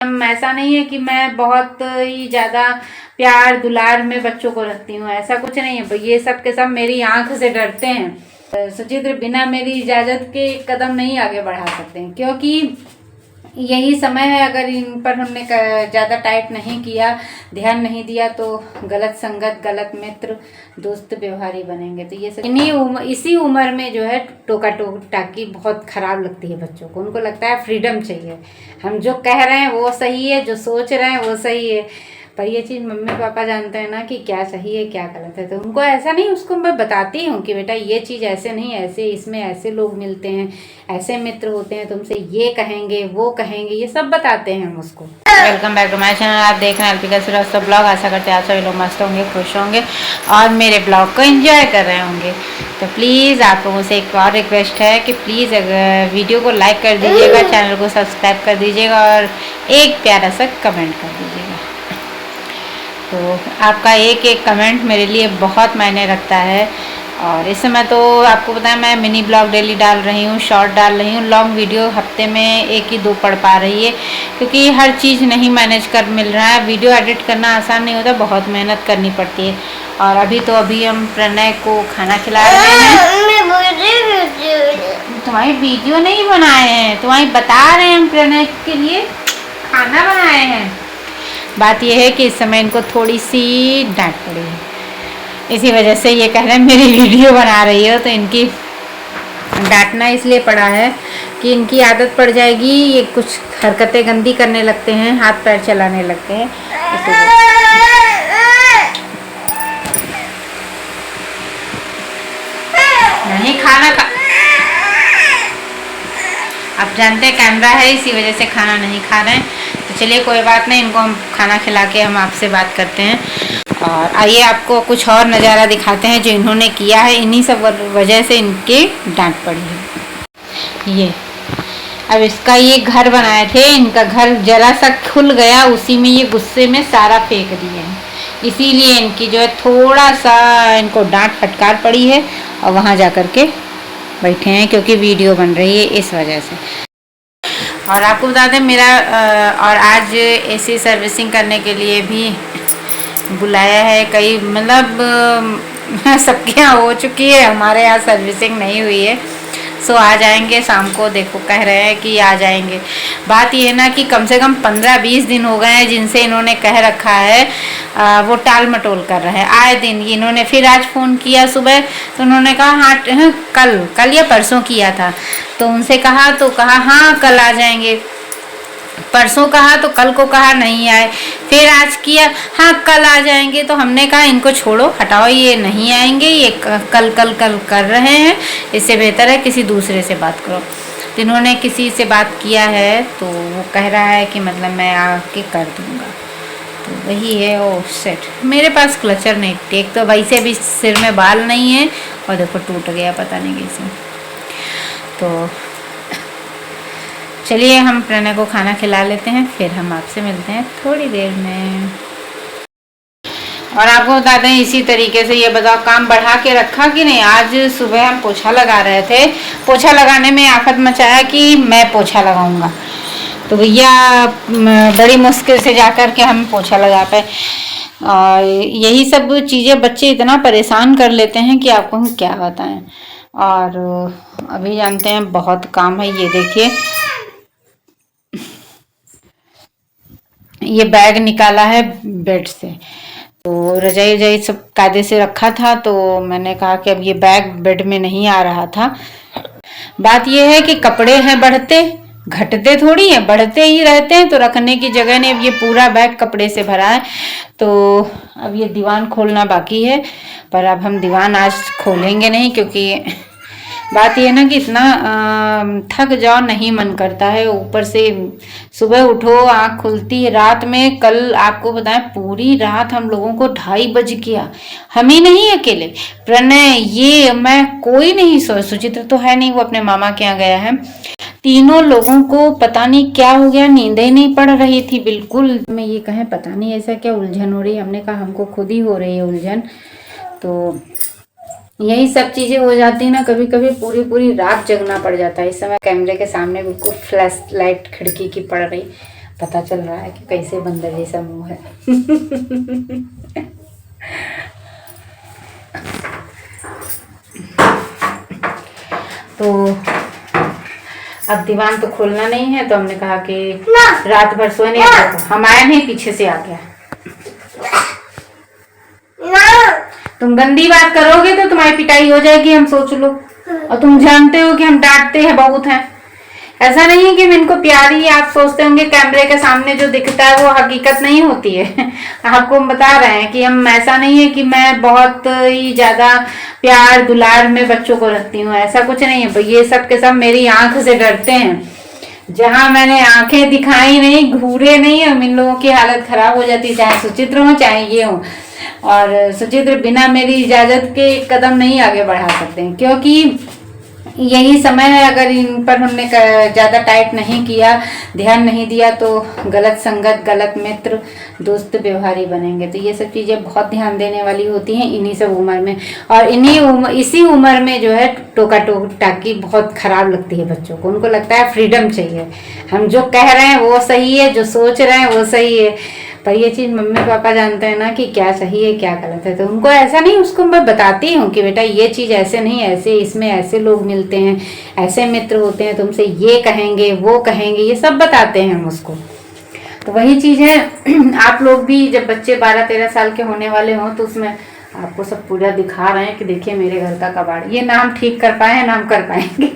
ऐसा नहीं है कि मैं बहुत ही ज़्यादा प्यार दुलार में बच्चों को रखती हूँ, ऐसा कुछ नहीं है। ये सब के सब मेरी आंख से डरते हैं। सुचित्र बिना मेरी इजाज़त के कदम नहीं आगे बढ़ा सकते हैं, क्योंकि यही समय है। अगर इन पर हमने ज़्यादा टाइट नहीं किया, ध्यान नहीं दिया, तो गलत संगत, गलत मित्र, दोस्त व्यवहारी बनेंगे। तो ये सब इसी उम्र में जो है टोका टाकी बहुत ख़राब लगती है बच्चों को। उनको लगता है फ्रीडम चाहिए, हम जो कह रहे हैं वो सही है, जो सोच रहे हैं वो सही है। पर ये चीज़ मम्मी पापा जानते हैं ना कि क्या सही है क्या गलत है। तो उनको ऐसा नहीं, उसको मैं बताती हूँ कि बेटा ये चीज़ ऐसे नहीं, ऐसे, इसमें ऐसे लोग मिलते हैं, ऐसे मित्र होते हैं, तुमसे ये कहेंगे वो कहेंगे, ये सब बताते हैं हम उसको। Welcome back to my channel. आप देख रहे हैं अल्पिका श्रीवास्तव ब्लॉग। आशा करते हैं आप सभी लोग मस्त होंगे, खुश होंगे और मेरे ब्लॉग को एंजॉय कर रहे होंगे। तो प्लीज़ आप लोगों से एक और रिक्वेस्ट है कि प्लीज़ अगर वीडियो को लाइक कर दीजिएगा, चैनल को सब्सक्राइब कर दीजिएगा और एक प्यारा सा कमेंट कर दीजिएगा। तो आपका एक एक कमेंट मेरे लिए बहुत मायने रखता है। और इस समय तो आपको पता है मैं मिनी ब्लॉग डेली डाल रही हूँ, शॉर्ट डाल रही हूँ, लॉन्ग वीडियो हफ्ते में 1 ही 2 पड़ पा रही है, क्योंकि हर चीज़ नहीं मैनेज कर मिल रहा है। वीडियो एडिट करना आसान नहीं होता, बहुत मेहनत करनी पड़ती है। और अभी हम प्रणय को खाना खिला रहे हैं। तुम्हारी वीडियो नहीं बनाए हैं, तुम्हारी बता रहे हैं हम प्रणय के लिए खाना बनाए हैं। बात यह है कि इस समय इनको थोड़ी सी डांट पड़ी है, इसी वजह से ये कह रहे हैं मेरी वीडियो बना रही हो। तो इनकी डांटना इसलिए पड़ा है कि इनकी आदत पड़ जाएगी, ये कुछ हरकतें गंदी करने लगते हैं, हाथ पैर चलाने लगते हैं। नहीं खाना आप जानते हैं कैमरा है, इसी वजह से खाना नहीं खा रहे हैं। तो चलिए कोई बात नहीं, इनको हम खाना खिला के हम आपसे बात करते हैं। और आइए आपको कुछ और नज़ारा दिखाते हैं जो इन्होंने किया है। इन्हीं सब वजह से इनके डांट पड़ी है। ये अब इसका ये घर बनाए थे, इनका घर जरा सा खुल गया, उसी में ये गुस्से में सारा फेंक दिए हैं। इसीलिए इनकी जो है थोड़ा सा इनको डांट फटकार पड़ी है और वहाँ जा कर के बैठे हैं, क्योंकि वीडियो बन रही है इस वजह से। और आपको बता दें मेरा और आज एसी सर्विसिंग करने के लिए भी बुलाया है। कई मतलब सबके यहाँ हो चुकी है, हमारे यहाँ सर्विसिंग नहीं हुई है। सो आ जाएंगे शाम को, देखो कह रहे हैं कि आ जाएंगे। बात ये है ना कि कम से कम 15-20 दिन हो गए हैं जिनसे इन्होंने कह रखा है, वो टाल मटोल कर रहे हैं आए दिन। इन्होंने फिर आज फ़ोन किया सुबह, तो उन्होंने कहा हाँ कल या परसों किया था, तो उनसे कहा तो कहा हाँ कल आ जाएंगे। परसों कहा तो कल को कहा नहीं आए, फिर आज किया हाँ कल आ जाएंगे। तो हमने कहा इनको छोड़ो, हटाओ, ये नहीं आएंगे, ये कल कल कल कर रहे हैं, इससे बेहतर है किसी दूसरे से बात करो। तो इन्होंने किसी से बात किया है, तो वो कह रहा है कि मतलब मैं आके कर दूँगा। तो वही है। ओ सेट, मेरे पास क्लचर नहीं, एक तो वैसे भी सिर में बाल नहीं है और देखो टूट गया पता नहीं कैसे। तो चलिए हम प्रणय को खाना खिला लेते हैं, फिर हम आपसे मिलते हैं थोड़ी देर में। और आपको बता दें इसी तरीके से, ये बताओ काम बढ़ा के रखा कि नहीं। आज सुबह हम पोछा लगा रहे थे, पोछा लगाने में आफत मचाया कि मैं पोछा लगाऊंगा, तो भैया बड़ी मुश्किल से जा कर के हम पोछा लगा पाए। और यही सब चीज़ें बच्चे इतना परेशान कर लेते हैं कि आपको हम क्या बताएं। और अभी जानते हैं बहुत काम है। ये देखिए ये बैग निकाला है बेड से, तो रजाई रजाई सब कायदे से रखा था, तो मैंने कहा कि अब ये बैग बेड में नहीं आ रहा था। बात ये है कि कपड़े हैं बढ़ते, घटते थोड़ी हैं, बढ़ते ही रहते हैं, तो रखने की जगह नहीं। अब ये पूरा बैग कपड़े से भरा है, तो अब ये दीवान खोलना बाकी है, पर अब हम दीवान आज खोलेंगे नहीं, क्योंकि बात यह ना कि इतना थक जाओ नहीं मन करता है। ऊपर से सुबह उठो आँख खुलती है रात में। कल आपको बताएं पूरी रात हम लोगों को 2:30 बज गया, हम ही नहीं अकेले, प्रणय, ये मैं, कोई नहीं सोए। सुचित्र तो है नहीं, वो अपने मामा के यहाँ गया है। तीनों लोगं को पता नहीं क्या हो गया, नींद ही नहीं पड़ रही थी बिल्कुल। मैं ये कहें पता नहीं ऐसा क्या उलझन हो रही है। हमने कहा हमको खुद ही हो रही है उलझन। तो यही सब चीज़ें हो जाती है ना, कभी कभी पूरी पूरी रात जगना पड़ जाता है। इस समय कैमरे के सामने बिल्कुल फ्लैश लाइट खिड़की की पड़ रही, पता चल रहा है कि कैसे बंदर जैसा मुंह है। तो अब दीवान तो खोलना नहीं है, तो हमने कहा कि रात भर सोए नहीं। हम आए नहीं, पीछे से आ गया। तुम गंदी बात करोगे तो तुम्हारी पिटाई हो जाएगी, हम सोच लो। और तुम जानते हो कि हम डांटते हैं बहुत हैं। ऐसा नहीं है कि हम इनको प्यारी, आप सोचते होंगे कैमरे के सामने जो दिखता है वो हकीकत नहीं होती है। आपको हम बता रहे हैं कि हम, ऐसा नहीं है कि मैं बहुत ही ज्यादा प्यार दुलार में बच्चों को रखती हूँ, ऐसा कुछ नहीं है। ये सब के सब मेरी आंख से डरते हैं। जहां मैंने आंखें दिखाई नहीं, घूरे नहीं, हम इन लोगों की हालत खराब हो जाती, चाहे सुचित्र हो चाहे ये हो। और सुचित्र बिना मेरी इजाजत के एक कदम नहीं आगे बढ़ा सकते हैं, क्योंकि यही समय है। अगर इन पर हमने ज़्यादा टाइट नहीं किया, ध्यान नहीं दिया, तो गलत संगत, गलत मित्र, दोस्त व्यवहारी बनेंगे। तो ये सब चीज़ें बहुत ध्यान देने वाली होती हैं इन्हीं सब उम्र में। और इसी उम्र में जो है टोका टाकी बहुत खराब लगती है बच्चों को। उनको लगता है फ्रीडम चाहिए, हम जो कह रहे हैं वो सही है, जो सोच रहे हैं वो सही है। पर ये चीज़ मम्मी पापा जानते हैं ना कि क्या सही है क्या गलत है। तो उनको ऐसा नहीं, उसको मैं बताती हूँ कि बेटा ये चीज़ ऐसे नहीं, ऐसे, इसमें ऐसे लोग मिलते हैं, ऐसे मित्र होते हैं, तुमसे ये कहेंगे वो कहेंगे, ये सब बताते हैं हम उसको। तो वही चीज़ है, आप लोग भी जब बच्चे 12-13 साल के होने वाले हों तो उसमें आपको सब पूरा दिखा रहे हैं कि देखिए मेरे घर का कबाड़, ये ना हम ठीक कर पाए हैं ना हम कर पाएंगे।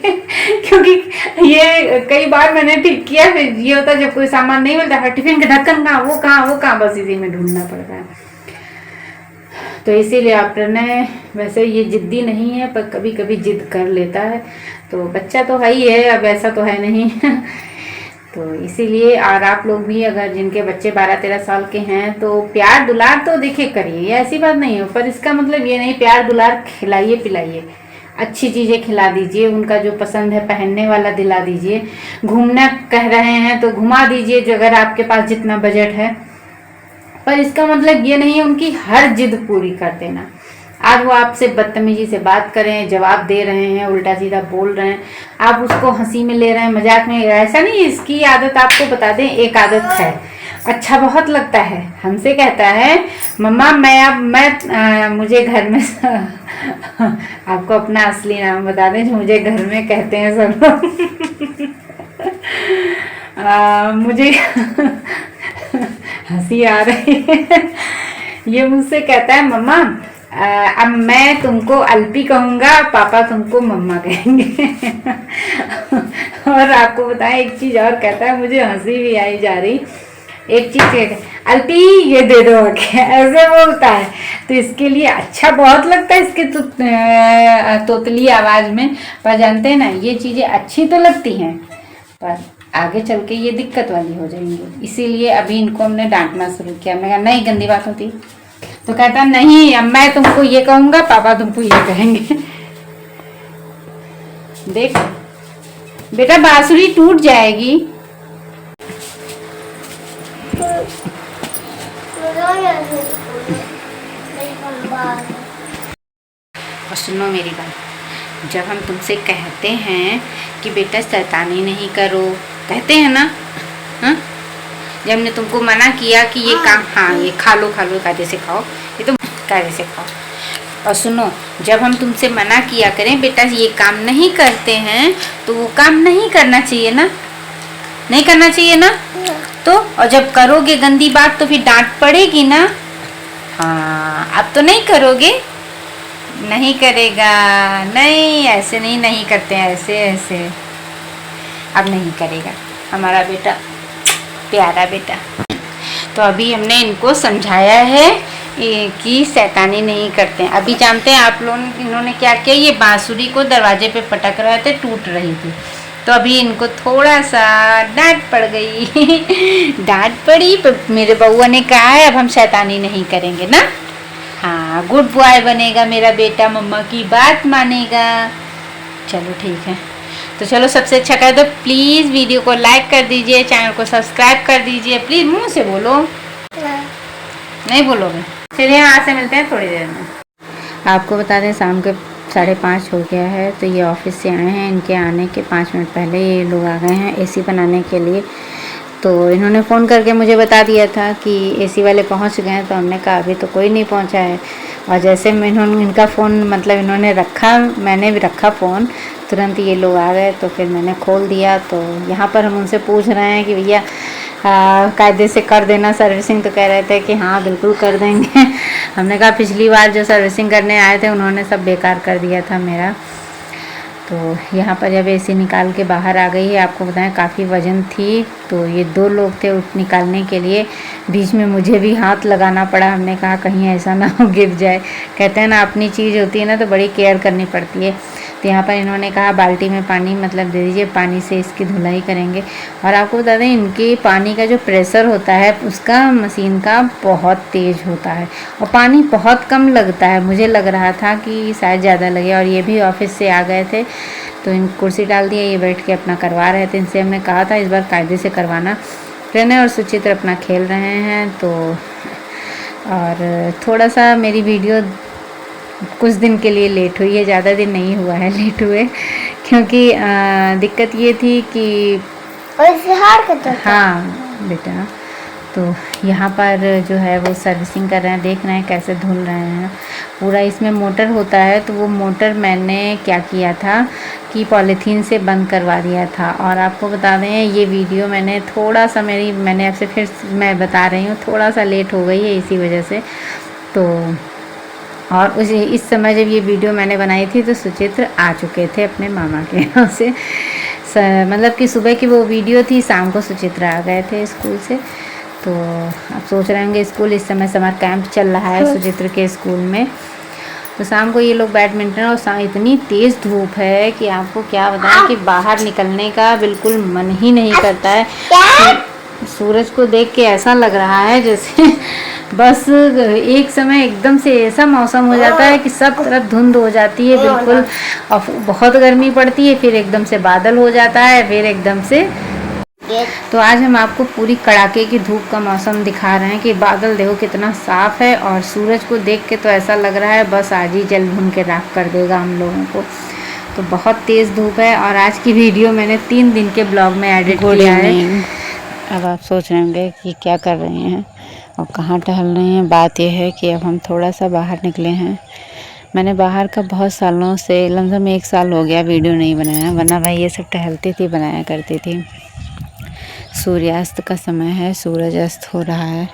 क्योंकि ये कई बार मैंने ठीक किया, फिर ये होता जब कोई सामान नहीं मिलता है, टिफिन का ढक्कन कहाँ, वो कहाँ, बस इसी में ढूंढना पड़ता है। तो इसीलिए आप प्रणय वैसे ये जिद्दी नहीं है, पर कभी कभी जिद कर लेता है। तो बच्चा तो है ही है, अब ऐसा तो है नहीं। तो इसीलिए, और आप लोग भी अगर जिनके बच्चे 12-13 साल के हैं तो प्यार दुलार तो देखिए करिए, ये ऐसी बात नहीं हो। पर इसका मतलब ये नहीं, प्यार दुलार खिलाइए पिलाइए, अच्छी चीज़ें खिला दीजिए, उनका जो पसंद है पहनने वाला दिला दीजिए। घूमना कह रहे हैं तो घुमा दीजिए, जो अगर आपके पास जितना बजट है। पर इसका मतलब ये नहीं है उनकी हर जिद पूरी कर देना। आज वो आपसे बदतमीजी से बात करें, जवाब दे रहे हैं, उल्टा सीधा बोल रहे हैं, आप उसको हंसी में ले रहे हैं, मजाक में, ऐसा नहीं है। इसकी आदत आपको बता दें, एक आदत है, अच्छा बहुत लगता है, हमसे कहता है मम्मा मुझे घर में आपको अपना असली नाम बता दें जो मुझे घर में कहते हैं सब लोग। मुझे हंसी आ रही है। ये मुझसे कहता है मम्मा अब मैं तुमको अल्पी कहूँगा, पापा तुमको मम्मा कहेंगे। और आपको बताएं एक चीज़ और कहता है, मुझे हंसी भी आई जा रही। एक चीज़ कहता है, अल्पी ये दे दो, ऐसे बोलता है। तो इसके लिए अच्छा बहुत लगता है इसके तोतली आवाज़ में। पर जानते हैं ना, ये चीज़ें अच्छी तो लगती हैं पर आगे चल के ये दिक्कत वाली हो जाएंगी। इसीलिए अभी इनको हमने डांटना शुरू किया। मैं कहा नहीं, गंदी बात होती। तो कहता नहीं, अब मैं तुमको ये कहूँगा, पापा तुमको ये कहेंगे। देख बेटा, बांसुरी टूट जाएगी। और सुनो मेरी बात, जब हम तुमसे कहते हैं कि बेटा शैतानी नहीं करो, कहते हैं ना, हाँ? जब हमने तुमको मना किया कि ये काम, हाँ ये खा लो कायदे से खाओ, ये तो कायदे से खाओ। और सुनो, जब हम तुमसे मना किया करें बेटा ये काम नहीं करते हैं, तो वो काम नहीं करना चाहिए ना, नहीं करना चाहिए ना। तो और जब करोगे गंदी बात तो फिर डांट पड़ेगी ना। हाँ, अब तो नहीं करोगे, नहीं करेगा, नहीं ऐसे नहीं करते हैं, ऐसे अब नहीं करेगा हमारा बेटा, प्यारा बेटा। तो अभी हमने इनको समझाया है कि शैतानी नहीं करते हैं। अभी जानते हैं आप लोग इन्होंने क्या किया, ये बांसुरी को दरवाजे पे पटक रहे थे, टूट रही थी। तो अभी इनको थोड़ा सा डांट पड़ गई। डांट पड़ी, पर मेरे बउआ ने कहा है अब हम शैतानी नहीं करेंगे ना। हाँ, गुड बॉय बनेगा मेरा बेटा, मम्मा की बात मानेगा। चलो ठीक है, तो चलो सबसे अच्छा कर दो, प्लीज़ वीडियो को लाइक कर दीजिए, चैनल को सब्सक्राइब कर दीजिए। प्लीज़ मुंह से बोलो, नहीं बोलोगे। चलिए यहाँ से मिलते हैं थोड़ी देर में। आपको बता दें शाम के 5:30 हो गया है। तो ये ऑफिस से आए हैं, इनके आने के 5 मिनट पहले ये लोग आ गए हैं एसी बनाने के लिए। तो इन्होंने फ़ोन करके मुझे बता दिया था कि एसी वाले पहुंच गए हैं। तो हमने कहा अभी तो कोई नहीं पहुंचा है। और जैसे मैं इनका फ़ोन मतलब इन्होंने रखा, मैंने भी रखा फ़ोन, तुरंत ये लोग आ गए। तो फिर मैंने खोल दिया। तो यहाँ पर हम उनसे पूछ रहे हैं कि भैया कायदे से कर देना सर्विसिंग। तो कह रहे थे कि हाँ बिल्कुल कर देंगे। हमने कहा पिछली बार जो सर्विसिंग करने आए थे उन्होंने सब बेकार कर दिया था मेरा। तो यहाँ पर जब एसी निकाल के बाहर आ गई है, आपको बताएं काफ़ी वज़न थी। तो ये 2 लोग थे उठ निकालने के लिए, बीच में मुझे भी हाथ लगाना पड़ा। हमने कहा कहीं ऐसा ना हो गिर जाए। कहते हैं ना अपनी चीज़ होती है ना तो बड़ी केयर करनी पड़ती है। तो यहाँ पर इन्होंने कहा बाल्टी में पानी मतलब दे दीजिए, पानी से इसकी धुलाई करेंगे। और आपको बता दें इनके पानी का जो प्रेशर होता है उसका मशीन का बहुत तेज़ होता है और पानी बहुत कम लगता है। मुझे लग रहा था कि शायद ज़्यादा लगे। और ये भी ऑफिस से आ गए थे तो इन कुर्सी डाल दिया, ये बैठ के अपना करवा रहे थे। इनसे हमने कहा था इस बार कायदे से करवाना। प्रणय और सुचित्र अपना खेल रहे हैं। तो और थोड़ा सा मेरी वीडियो कुछ दिन के लिए लेट हुई है, ज़्यादा दिन नहीं हुआ है लेट हुए, क्योंकि दिक्कत ये थी कि हाँ बेटा, तो यहाँ पर जो है वो सर्विसिंग कर रहे हैं, देख रहे हैं कैसे धुल रहे हैं पूरा। इसमें मोटर होता है तो वो मोटर मैंने क्या किया था कि पॉलीथीन से बंद करवा दिया था। और आपको बता दें ये वीडियो मैंने थोड़ा सा मैंने आपसे फिर मैं बता रही हूँ थोड़ा सा लेट हो गई है इसी वजह से। तो और इस समय जब ये वीडियो मैंने बनाई थी तो सुचित्र आ चुके थे अपने मामा के यहाँ से। मतलब कि सुबह की वो वीडियो थी, शाम को सुचित्र आ गए थे स्कूल से। तो आप सोच रहे होंगे स्कूल इस समय समर कैंप चल रहा है सुचित्र के स्कूल में। तो शाम को ये लोग बैडमिंटन, और इतनी तेज़ धूप है कि आपको क्या बताएं कि बाहर निकलने का बिल्कुल मन ही नहीं करता है। सूरज को देख के ऐसा लग रहा है जैसे बस एक समय एकदम से ऐसा मौसम हो जाता है कि सब तरफ धुंध हो जाती है बिल्कुल, और बहुत गर्मी पड़ती है, फिर एकदम से बादल हो जाता है, फिर एकदम से। तो आज हम आपको पूरी कड़ाके की धूप का मौसम दिखा रहे हैं कि बादल देखो कितना साफ है, और सूरज को देख के तो ऐसा लग रहा है बस आज ही जल भून के राख कर देगा हम लोगों को। तो बहुत तेज़ धूप है। और आज की वीडियो मैंने 3 दिन के ब्लॉग में एडिट किया है। अब आप सोच रहे होंगे कि क्या कर रहे हैं और कहाँ टहल रहे हैं। बात यह है कि अब हम थोड़ा सा बाहर निकले हैं। मैंने बाहर का बहुत सालों से, लमसम 1 साल हो गया वीडियो नहीं बनाया, वरना मैं ये सब टहलती थी, बनाया करती थी। सूर्यास्त का समय है, सूरज अस्त हो रहा है,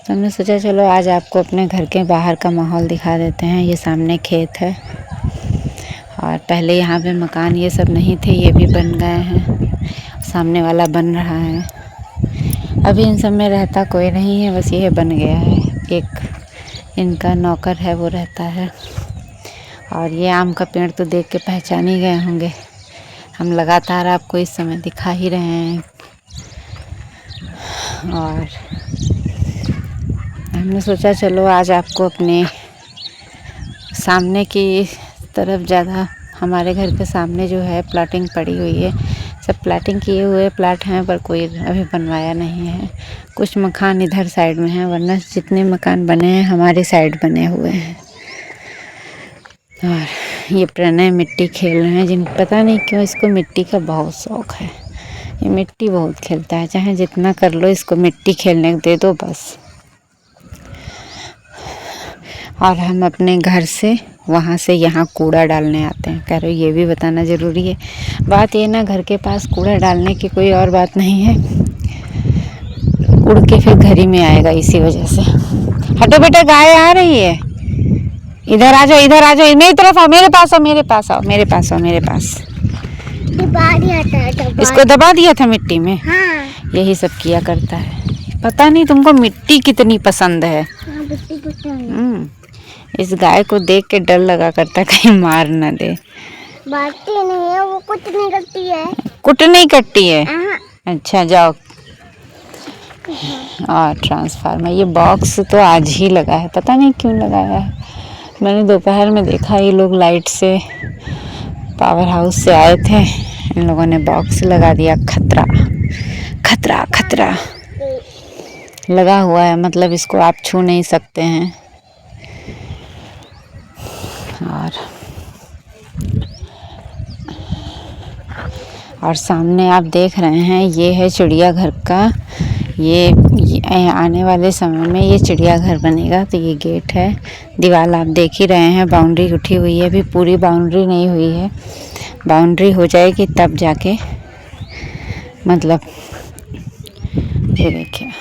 तो हमने सोचा चलो आज आपको अपने घर के बाहर का माहौल दिखा देते हैं। ये सामने खेत है और पहले यहाँ पे मकान ये सब नहीं थे, ये भी बन गए हैं, सामने वाला बन रहा है। अभी इन सब में रहता कोई नहीं है, बस ये बन गया है। एक इनका नौकर है वो रहता है। और ये आम का पेड़ तो देख के पहचान ही गए होंगे, हम लगातार आपको इस समय दिखा ही रहे हैं। और हमने सोचा चलो आज आपको अपने सामने की तरफ, ज़्यादा हमारे घर के सामने जो है प्लाटिंग पड़ी हुई है, सब प्लाटिंग किए हुए प्लाट हैं, पर कोई अभी बनवाया नहीं है। कुछ मकान इधर साइड में हैं, वरना जितने मकान बने हैं हमारे साइड बने हुए हैं। और ये प्रणय मिट्टी खेल रहे हैं, जिन पता नहीं क्यों इसको मिट्टी का बहुत शौक़ है। ये मिट्टी बहुत खेलता है, चाहे जितना कर लो इसको मिट्टी खेलने दे दो बस। और हम अपने घर से वहाँ से यहाँ कूड़ा डालने आते हैं। कह रहे ये भी बताना ज़रूरी है। बात ये ना, घर के पास कूड़ा डालने की कोई और बात नहीं है, उड़ के फिर घर ही में आएगा, इसी वजह से। हटो बेटा, गाय आ रही है, इधर आ जाओ, इधर आ जाओ, मेरी तरफ आओ, मेरे पास आओ, मेरे पास आओ, मेरे पास आओ, मेरे पास। दबा दिया था, इसको दबा दिया था मिट्टी में। हाँ। यही सब किया करता है। पता नहीं तुमको मिट्टी कितनी पसंद है। इस गाय को देख के डर लगा करता है कहीं मार ना दे। मारती नहीं है वो, कुछ नहीं करती है। कुछ नहीं करती है। अच्छा जाओ। और ट्रांसफार्मर, ये बॉक्स तो आज ही लगा है, पता नहीं क्यों लगाया है। मैंने दोपहर में देखा ये लोग लाइट से पावर हाउस से आए थे, इन लोगों ने बॉक्स लगा दिया। खतरा खतरा खतरा लगा हुआ है, मतलब इसको आप छू नहीं सकते हैं। और सामने आप देख रहे हैं ये है चिड़ियाघर का, ये आने वाले समय में ये चिड़ियाघर बनेगा। तो ये गेट है, दीवार आप देख ही रहे हैं, बाउंड्री उठी हुई है, अभी पूरी बाउंड्री नहीं हुई है, बाउंड्री हो जाएगी तब जाके मतलब। ये देखिए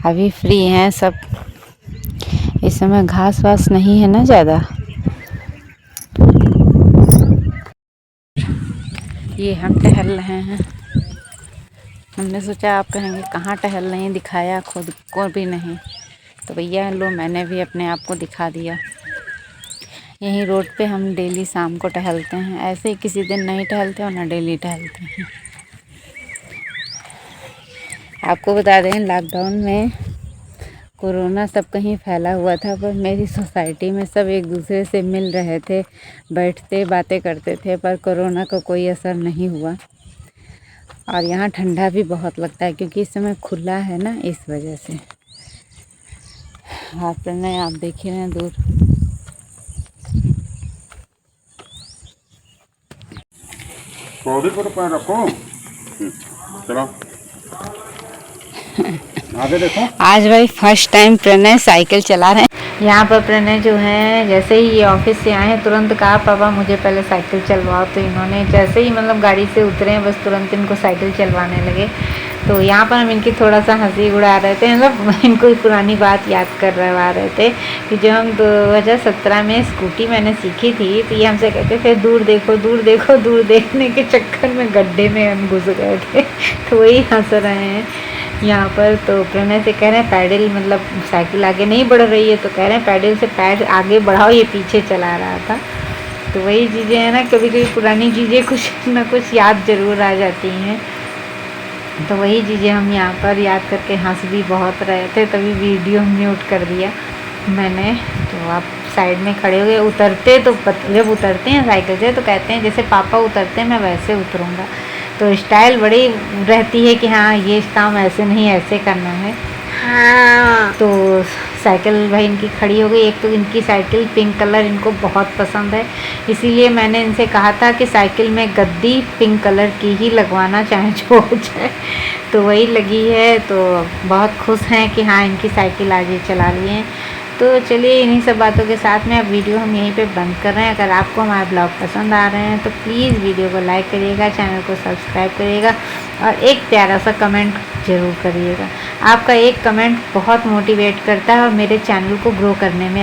अभी फ्री हैं सब, इस समय घास वास नहीं है ना ज़्यादा। ये हम टहल रहे हैं, हमने सोचा आप कहेंगे कहाँ टहल रहे हैं, दिखाया खुद को भी नहीं, तो भैया लो मैंने भी अपने आप को दिखा दिया। यहीं रोड पे हम डेली शाम को टहलते हैं, ऐसे ही किसी दिन नहीं टहलते और ना डेली टहलते हैं। आपको बता दें लॉकडाउन में कोरोना सब कहीं फैला हुआ था, पर मेरी सोसाइटी में सब एक दूसरे से मिल रहे थे, बैठते बातें करते थे, पर कोरोना का कोई असर नहीं हुआ। और यहाँ ठंडा भी बहुत लगता है क्योंकि इस समय खुला है ना, इस वजह से। हाथ में आप देख ही रहे हैं दूर। पर रखो, चलो आगे देखो। आज भाई फर्स्ट टाइम प्रणय साइकिल चला रहे हैं। यहाँ पर प्रणय जो है जैसे ही ये ऑफिस से आए हैं तुरंत कहा पापा मुझे पहले साइकिल चलवाओ, तो इन्होंने जैसे ही मतलब गाड़ी से उतरे हैं बस तुरंत इनको साइकिल चलवाने लगे। तो यहाँ पर हम इनकी थोड़ा सा हंसी उड़ा रहे थे, मतलब इनको पुरानी बात याद करवा रहे थे कि जब हम 2017 में स्कूटी मैंने सीखी थी तो ये हमसे कहते थे दूर देखो दूर देखो, दूर देखने के चक्कर में गड्ढे में हम घुस गए थे। तो वही हंस रहे हैं यहाँ पर। तो प्रणय से कह रहे हैं पैडल, मतलब साइकिल आगे नहीं बढ़ रही है तो कह रहे हैं पैडल से पैर आगे बढ़ाओ, ये पीछे चला रहा था। तो वही चीज़ें हैं ना, कभी कभी पुरानी चीज़ें कुछ ना कुछ याद ज़रूर आ जाती हैं। तो वही चीज़ें हम यहाँ पर याद करके हंस भी बहुत रहे थे, तभी वीडियो म्यूट कर दिया मैंने। तो आप साइड में खड़े हो गए, उतरते तो जब उतरते हैं साइकिल से तो कहते हैं जैसे पापा उतरते हैं मैं वैसे उतरूँगा। तो स्टाइल बड़ी रहती है कि हाँ ये काम ऐसे नहीं ऐसे करना है। हाँ। तो साइकिल भाई इनकी खड़ी हो गई। एक तो इनकी साइकिल पिंक कलर इनको बहुत पसंद है, इसीलिए मैंने इनसे कहा था कि साइकिल में गद्दी पिंक कलर की ही लगवाना, चाहे जो हो जाए। तो वही लगी है, तो बहुत खुश हैं कि हाँ इनकी साइकिल आज ये चला लिए हैं। तो चलिए इन्हीं सब बातों के साथ में अब वीडियो हम यहीं पे बंद कर रहे हैं। अगर आपको हमारे ब्लॉग पसंद आ रहे हैं तो प्लीज़ वीडियो को लाइक करिएगा, चैनल को सब्सक्राइब करिएगा और एक प्यारा सा कमेंट ज़रूर करिएगा। आपका एक कमेंट बहुत मोटिवेट करता है और मेरे चैनल को ग्रो करने में